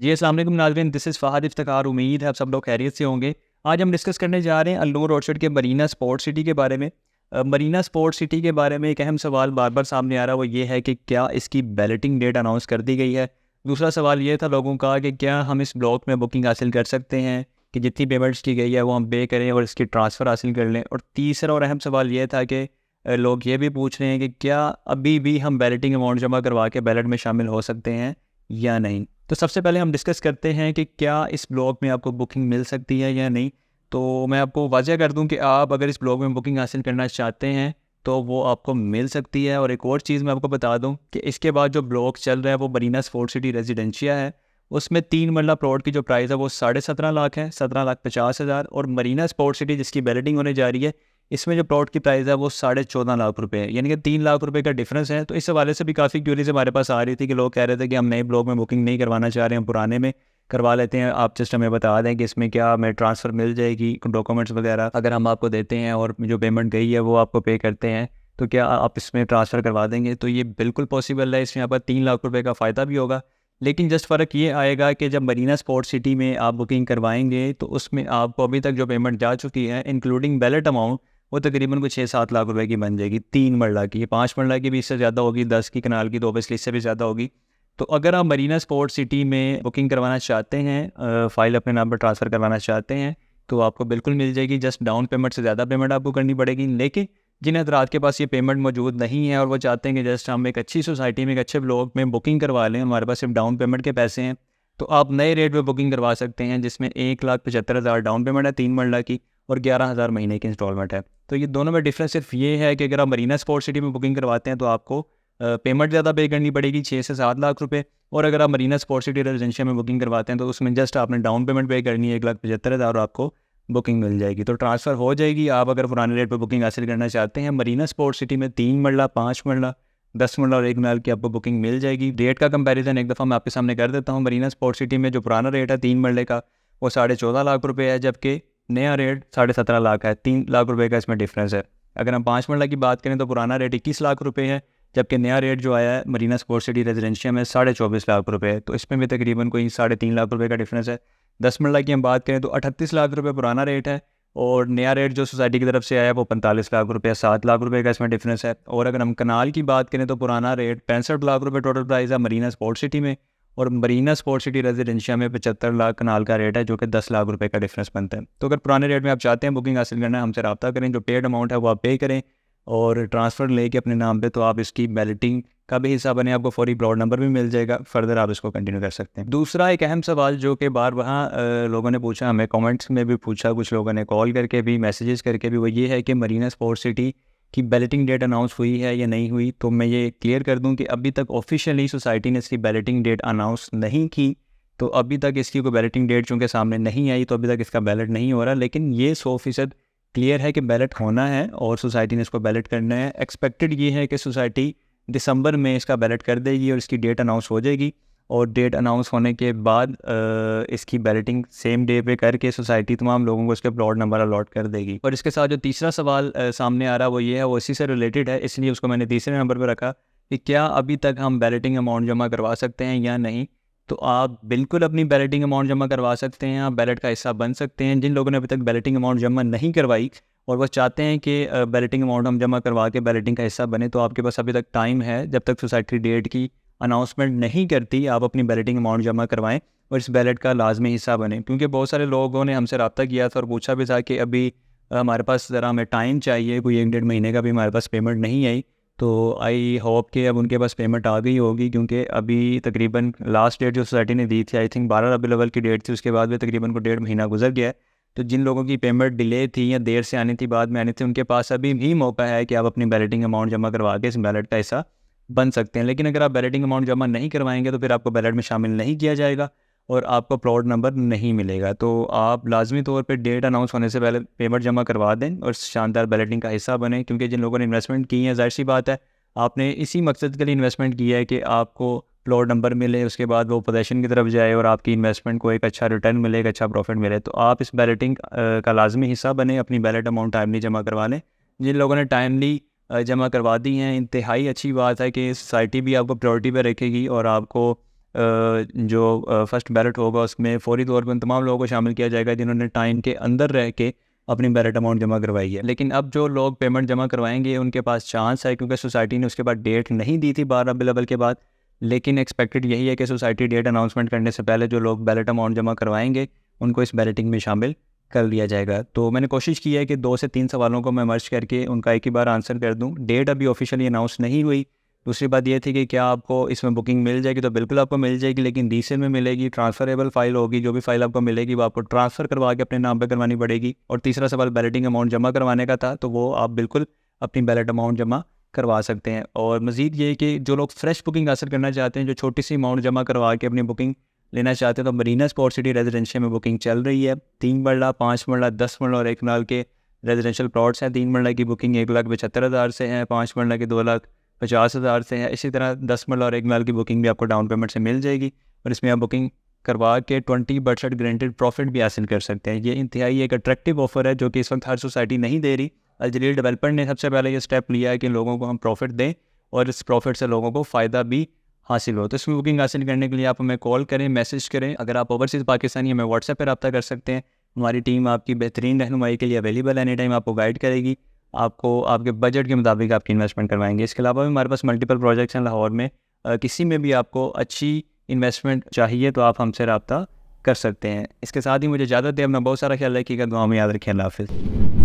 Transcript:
जी अस्सलाम वालेकुम नाज़रीन, दिस इज़ फ़हद इफ्तिखार। उम्मीद है आप सब लोग खैरियत से होंगे। आज हम डिस्कस करने जा रहे हैं अल्नूर रोड के मरीना स्पोर्ट सिटी के बारे में। मरीना स्पोर्ट सिटी के बारे में एक अहम सवाल बार बार सामने आ रहा है, वो ये है कि क्या इसकी बैलेटिंग डेट अनाउंस कर दी गई है। दूसरा सवाल ये था लोगों का कि क्या हम इस ब्लॉक में बुकिंग हासिल कर सकते हैं, कि जितनी पेमेंट्स की गई है वो हम पे करें और इसकी ट्रांसफ़र हासिल कर लें। और तीसरा और अहम सवाल ये था कि लोग ये भी पूछ रहे हैं कि क्या अभी भी हम बैलेटिंग अमाउंट जमा करवा के बैलेट में शामिल हो सकते हैं या नहीं। तो सबसे पहले हम डिस्कस करते हैं कि क्या इस ब्लॉग में आपको बुकिंग मिल सकती है या नहीं। तो मैं आपको वाज़ह कर दूं कि आप अगर इस ब्लॉग में बुकिंग हासिल करना चाहते हैं तो वो आपको मिल सकती है। और एक और चीज़ मैं आपको बता दूं कि इसके बाद जो ब्लॉग चल रहा है वो मरीना स्पोर्ट सिटी रेजिडेंशिया है। उसमें 3 मरला प्लॉट की जो प्राइस है वो 17.5 लाख है, 17,50,000। और मरीना स्पोर्ट सिटी जिसकी बैलेटिंग होने जा रही है, इसमें जो प्लॉट की प्राइस है वो 14.5 लाख रुपए है, यानी कि 3 लाख रुपए का डिफरेंस है। तो इस हवाले से भी काफ़ी क्यूरीज हमारे पास आ रही थी कि लोग कह रहे थे कि हम नए ब्लॉक में बुकिंग नहीं करवाना चाह रहे हैं, हम पुराने में करवा लेते हैं। आप जस्ट हमें बता दें कि इसमें क्या हमें ट्रांसफ़र मिल जाएगी, डॉक्यूमेंट्स वगैरह अगर हम आपको देते हैं और जो पेमेंट गई है वो आपको पे करते हैं, तो क्या आप इसमें ट्रांसफ़र करवा देंगे। तो ये बिल्कुल पॉसिबल है, इसमें आपका 3 लाख रुपये का फ़ायदा भी होगा। लेकिन जस्ट फ़र्क ये आएगा कि जब मरीना स्पोर्ट सिटी में आप बुकिंग करवाएंगे तो उसमें आपको अभी तक जो पेमेंट जा चुकी है इंक्लूडिंग बैलेट अमाउंट, वो तकरीबन कुछ 6-7 लाख रुपए की बन जाएगी। 3 मरला की, 5 मरला की भी इससे ज़्यादा होगी, 10 की कनाल की तो ऑब्वियसली इससे भी ज़्यादा होगी। तो अगर आप मरीना स्पोर्ट सिटी में बुकिंग करवाना चाहते हैं, फ़ाइल अपने नाम पर ट्रांसफ़र करवाना चाहते हैं, तो आपको बिल्कुल मिल जाएगी। जस्ट डाउन पेमेंट से ज़्यादा पेमेंट आपको करनी पड़ेगी। लेकिन जिन हज़रात के पास ये पेमेंट मौजूद नहीं है और वो चाहते हैं कि जस्ट हम एक अच्छी सोसाइटी में एक अच्छे ब्लॉक में बुकिंग करवा लें, हमारे पास सिर्फ डाउन पेमेंट के पैसे हैं, तो आप नए रेट पे बुकिंग करवा सकते हैं जिसमें 1,75,000 डाउन पेमेंट है 3 मरला की और 11,000 महीने की इंस्टॉलमेंट है। तो ये दोनों में डिफरेंस सिर्फ ये है कि अगर आप मरीना स्पोर्ट सिटी में बुकिंग करवाते हैं तो आपको पेमेंट ज़्यादा पे करनी पड़ेगी, 6 से 7 लाख रुपए। और अगर आप मरीना स्पोर्ट सिटी रेजिडेंशियल में बुकिंग करवाते हैं तो उसमें जस्ट आपने डाउन पेमेंट पे करनी है 1,75,000 और आपको बुकिंग मिल जाएगी, तो ट्रांसफ़र हो जाएगी। आप अगर पुराने रेट पर बुकिंग हासिल करना चाहते हैं मरीना स्पोर्ट सिटी में 3 मरला, 5 मरला, 10 मरला और 1 मरला की आपको बुकिंग मिल जाएगी। रेट का कंपैरिजन एक दफ़ा मैं आपके सामने कर देता हूँ। मरीना स्पोर्ट सिटी में जो पुराना रेट है 3 मरले का वो 14.5 लाख रुपये है, जबकि नया रेट 17.5 लाख है। 3 लाख रुपये का इसमें डिफरेंस है। अगर हम 5 मरला की बात करें तो पुराना रेट 21 लाख रुपये है, जबकि नया रेट जो आया है मरीना स्पोर्ट सिटी रेजिडेंशियल में 24.5 लाख रुपये है। तो इसमें भी तकरीबन कोई 3.5 लाख रुपये का डिफरेंस है। 10 मरला की हम बात करें तो 38 लाख रुपये पुराना रेट है और नया रेट जो सोसाइटी की तरफ से आया वो 45 लाख रुपये, 7 लाख रुपये का इसमें डिफरेंस है। और अगर हम कनाल की बात करें तो पुराना रेट 65 लाख रुपये टोटल प्राइस है मरीना स्पोर्ट सिटी में, और मरीना स्पोर्ट सिटी रेजिडेंशियल में 75 लाख कनाल का रेट है, जो कि 10 लाख रुपये का डिफरेंस बनता है। तो अगर पुराने रेट में आप चाहते हैं बुकिंग हासिल करना है, हमसे रब्ता करें, जो पेड अमाउंट है वो आप पे करें और ट्रांसफ़र लेके अपने नाम पे, तो आप इसकी बैलेटिंग का भी हिस्सा बने, आपको फौरी प्लॉट नंबर भी मिल जाएगा। फर्दर आप इसको कंटिन्यू कर सकते हैं। दूसरा एक अहम सवाल जो कि बार वहाँ लोगों ने पूछा, हमें कमेंट्स में भी पूछा, कुछ लोगों ने कॉल करके भी, मैसेजेस करके भी, वो ये है कि मरीना स्पोर्ट सिटी की बैलेटिंग डेट अनाउंस हुई है या नहीं हुई। तो मैं ये क्लियर कर दूं कि अभी तक ऑफिशियली सोसाइटी ने इसकी बैलेटिंग डेट अनाउंस नहीं की। तो अभी तक इसकी कोई बैलेटिंग डेट चूँकि सामने नहीं आई तो अभी तक इसका बैलेट नहीं हो रहा। लेकिन ये 100% क्लियर है कि बैलेट होना है और सोसाइटी ने इसको बैलेट करना है। एक्सपेक्टेड ये है कि सोसाइटी दिसंबर में इसका बैलेट कर देगी और इसकी डेट अनाउंस हो जाएगी। और डेट अनाउंस होने के बाद इसकी बैलेटिंग सेम डे पे करके सोसाइटी तमाम लोगों को इसके प्लॉट नंबर अलॉट कर देगी। और इसके साथ जो तीसरा सवाल सामने आ रहा है वो ये है, वो इसी से रिलेटेड है, इसलिए उसको मैंने तीसरे नंबर पर रखा कि क्या अभी तक हम बैलेटिंग अमाउंट जमा करवा सकते हैं या नहीं। तो आप बिल्कुल अपनी बैलेटिंग अमाउंट जमा करवा सकते हैं, आप बैलेट का हिस्सा बन सकते हैं। जिन लोगों ने अभी तक बैलेटिंग अमाउंट जमा नहीं करवाई और वो चाहते हैं कि बैलेटिंग अमाउंट हम जमा करवा के बैलेटिंग का हिस्सा बने, तो आपके पास अभी तक टाइम है। जब तक सोसाइटी डेट की अनाउंसमेंट नहीं करती, आप अपनी बैलेटिंग अमाउंट जमा करवाएं और इस बैलेट का लाजमी हिस्सा बने। क्योंकि बहुत सारे लोगों ने हमसे रब्ता किया था और पूछा भी था कि अभी हमारे पास ज़रा हमें टाइम चाहिए, कोई 1-1.5 महीने का भी हमारे पास पेमेंट नहीं आई। तो आई होप कि अब उनके पास पेमेंट आ गई होगी, क्योंकि अभी तकरीबन लास्ट डेट जो सोसाइटी ने दी थी आई थिंक 12 रबी अव्वल की डेट थी, उसके बाद भी तकरीबन को 1.5 महीना गुजर गया है। तो जिन लोगों की पेमेंट डिले थी या देर से आनी थी, बाद में आनी थी, उनके पास अभी भी मौका है कि आप अपनी बैलेटिंग अमाउंट जमा करवा के इस बैलेट का हिस्सा बन सकते हैं। लेकिन अगर आप बैलेटिंग अमाउंट जमा नहीं करवाएंगे तो फिर आपको बैलेट में शामिल नहीं किया जाएगा और आपको प्लॉट नंबर नहीं मिलेगा। तो आप लाजमी तौर पे डेट अनाउंस होने से पहले पेमेंट जमा करवा दें और शानदार बैलेटिंग का हिस्सा बने। क्योंकि जिन लोगों ने इन्वेस्टमेंट की है, ज़ाहिर सी बात है आपने इसी मकसद के लिए इन्वेस्टमेंट किया है कि आपको प्लॉट नंबर मिले, उसके बाद वो पोजेसन की तरफ जाए और आपकी इन्वेस्टमेंट को एक अच्छा रिटर्न मिले, एक अच्छा प्रॉफिट मिले। तो आप इस बैलेटिंग का लाजमी हिस्सा बने, अपनी बैलेट अमाउंट टाइमली जमा करवा लें। जिन लोगों ने टाइमली जमा करवा दी हैं, इंतहाई अच्छी बात है कि सोसाइटी भी आपको प्रायोरिटी पर रखेगी और आपको जो फर्स्ट बैलेट होगा उसमें फ़ौरी तौर पर उन तमाम लोगों को शामिल किया जाएगा जिन्होंने टाइम के अंदर रह के अपनी बैलेट अमाउंट जमा करवाई है। लेकिन अब जो लोग पेमेंट जमा करवाएंगे उनके पास चांस है, क्योंकि सोसाइटी ने उसके बाद डेट नहीं दी थी 12 रबीउल अव्वल के बाद, लेकिन एक्सपेक्टेड यही है कि सोसाइटी डेट अनाउंसमेंट करने से पहले जो लोग बैलेट अमाउंट जमा करवाएंगे उनको इस बैलेटिंग में शामिल कर लिया जाएगा। तो मैंने कोशिश की है कि 2 से 3 सवालों को मैं मर्ज करके उनका एक ही बार आंसर कर दूं। डेट अभी ऑफिशियली अनाउंस नहीं हुई। दूसरी बात ये थी कि क्या आपको इसमें बुकिंग मिल जाएगी, तो बिल्कुल आपको मिल जाएगी, लेकिन रीसेल में मिलेगी, ट्रांसफरेबल फाइल होगी, जो भी फाइल आपको मिलेगी वो आपको ट्रांसफ़र करवा के अपने नाम पर करवानी पड़ेगी। और तीसरा सवाल बैलेटिंग अमाउंट जमा करवाने का था, तो वो आप बिल्कुल अपनी बैलेट अमाउंट जमा करवा सकते हैं। और मज़ीद ये कि जो लोग फ्रेश बुकिंग हासिल करना चाहते हैं, जो छोटी सी अमाउंट जमा करवा के अपनी बुकिंग लेना चाहते हैं, तो मरीना स्पोर्ट्स सिटी रेजिडेंशियल में बुकिंग चल रही है। 3 मरला, 5 मरला, 10 मरला और 1 कनाल के रेजिडेंशियल प्लॉट्स हैं। 3 मरला की बुकिंग 1,75,000 से है, 5 मरला की 2,50,000 से है। इसी तरह 10 मरला और 1 कनाल की बुकिंग भी आपको डाउन पेमेंट से मिल जाएगी, और इसमें आप बुकिंग करवा के 20% ग्रेंटेड प्रॉफिट भी हासिल कर सकते हैं। ये इंतहाई एक अट्रैक्टिव ऑफर है जो कि इस वक्त हर सोसाइटी नहीं दे रही। अल जलील डेवलपर ने सबसे पहले ये स्टेप लिया है कि लोगों को हम प्रॉफिट दें और इस प्रॉफिट से लोगों को फ़ायदा भी हासिल हो। तो इसमें बुकिंग हासिल करने के लिए आप हमें कॉल करें, मैसेज करें। अगर आप ओवरसीज़ पाकिस्तानी, हमें व्हाट्सएप पर रब्ता कर सकते हैं। हमारी टीम आपकी बेहतरीन रहनुमाई के लिए अवेलेबल है, एनी टाइम आपको गाइड करेगी, आपको आपके बजट के मुताबिक आपकी इन्वेस्टमेंट करवाएंगे। इसके अलावा भी हमारे पास मल्टीपल प्रोजेक्ट्स हैं लाहौर में। किसी में भी आपको अच्छी इन्वेस्टमेंट चाहिए तो आप हमसे रब्ता कर सकते हैं। इसके साथ ही मुझे इजाज़त दें। अपना बहुत सारा ख्याल रखिएगा, दुआ में याद रखिए। अल्लाह हाफ़िज़।